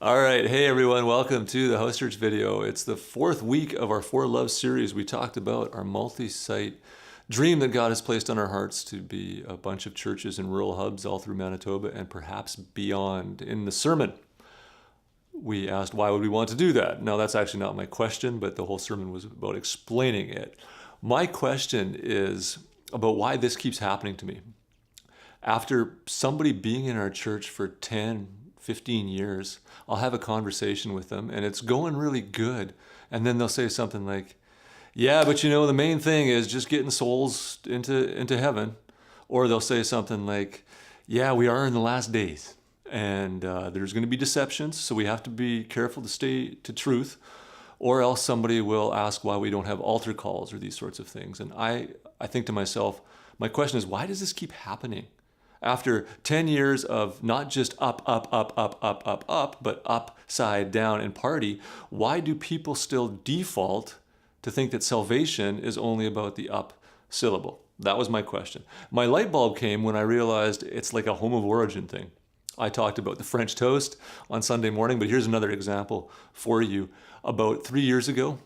All right, hey everyone, welcome to the House Church video. It's the fourth week of our Four Loves series. We talked about our multi-site dream that God has placed on our hearts to be a bunch of churches in rural hubs all through Manitoba and perhaps beyond. In the sermon, we asked why would we want to do that? Now that's actually not my question, but the whole sermon was about explaining it. My question is about why this keeps happening to me. After somebody being in our church for 10, 15 years, I'll have a conversation with them and it's going really good. And then they'll say something like, yeah, but the main thing is just getting souls into heaven. Or they'll say something like, yeah, we are in the last days and there's going to be deceptions. So we have to be careful to stay to truth. Or else somebody will ask why we don't have altar calls or these sorts of things. And I think to myself, my question is, why does this keep happening? After 10 years of not just up, but upside down and party, why do people still default to think that salvation is only about the up syllable? That was my question. My light bulb came when I realized it's like a home of origin thing. I talked about the French toast on Sunday morning, but here's another example for you. About 4 years ago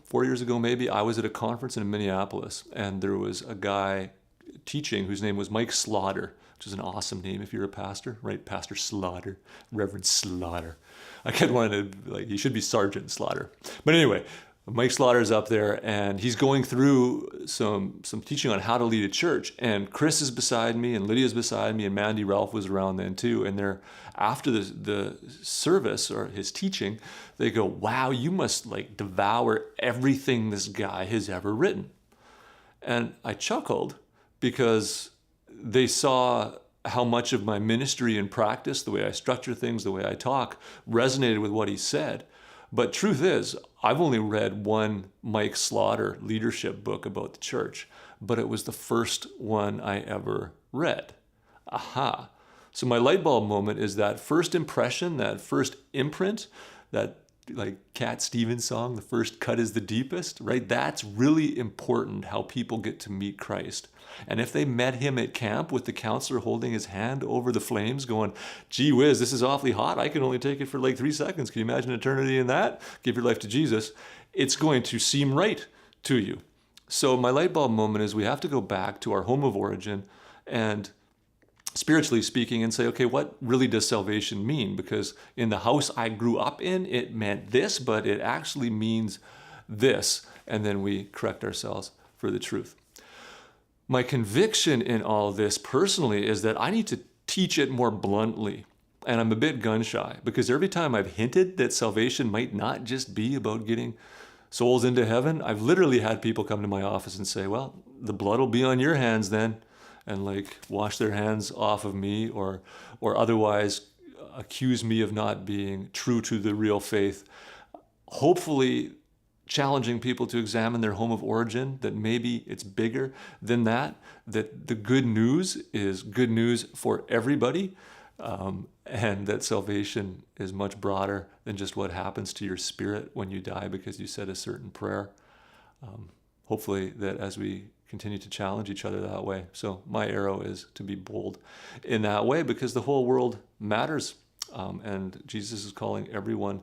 maybe, I was at a conference in Minneapolis, and there was a guy teaching whose name was Mike Slaughter, which is an awesome name if you're a pastor, right? Pastor Slaughter, Reverend Slaughter. I kept wanting to, he should be Sergeant Slaughter. But anyway, Mike Slaughter's up there and he's going through some teaching on how to lead a church. And Chris is beside me and Lydia's beside me and Mandy Ralph was around then too. And they're, after the service or his teaching, they go, wow, you must devour everything this guy has ever written. And I chuckled because they saw how much of my ministry and practice, the way I structure things, the way I talk, resonated with what he said. But truth is, I've only read one Mike Slaughter leadership book about the church, but it was the first one I ever read. Aha. So my light bulb moment is that first impression, that first imprint, that Cat Stevens song, the first cut is the deepest, right? That's really important, how people get to meet Christ. And if they met him at camp with the counselor holding his hand over the flames going, gee whiz, this is awfully hot. I can only take it for 3 seconds. Can you imagine eternity in that? Give your life to Jesus. It's going to seem right to you. So my light bulb moment is we have to go back to our home of origin and spiritually speaking and say, okay, what really does salvation mean? Because in the house I grew up in, it meant this, but it actually means this. And then we correct ourselves for the truth. My conviction in all this personally is that I need to teach it more bluntly. And I'm a bit gun shy because every time I've hinted that salvation might not just be about getting souls into heaven, I've literally had people come to my office and say, well, the blood will be on your hands then, and wash their hands off of me or otherwise accuse me of not being true to the real faith. Hopefully challenging people to examine their home of origin, that maybe it's bigger than that the good news is good news for everybody, and that salvation is much broader than just what happens to your spirit when you die because you said a certain prayer. Hopefully that as we continue to challenge each other that way. So my arrow is to be bold in that way because the whole world matters. And Jesus is calling everyone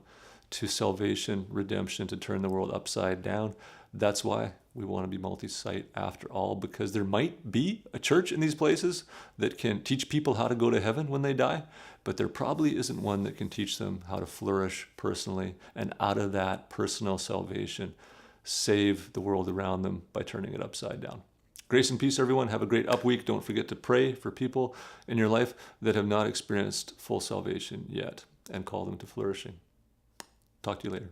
to salvation, redemption, to turn the world upside down. That's why we want to be multi-site after all, because there might be a church in these places that can teach people how to go to heaven when they die, but there probably isn't one that can teach them how to flourish personally, and out of that personal salvation, save the world around them by turning it upside down. Grace and peace, everyone. Have a great up week. Don't forget to pray for people in your life that have not experienced full salvation yet and call them to flourishing. Talk to you later.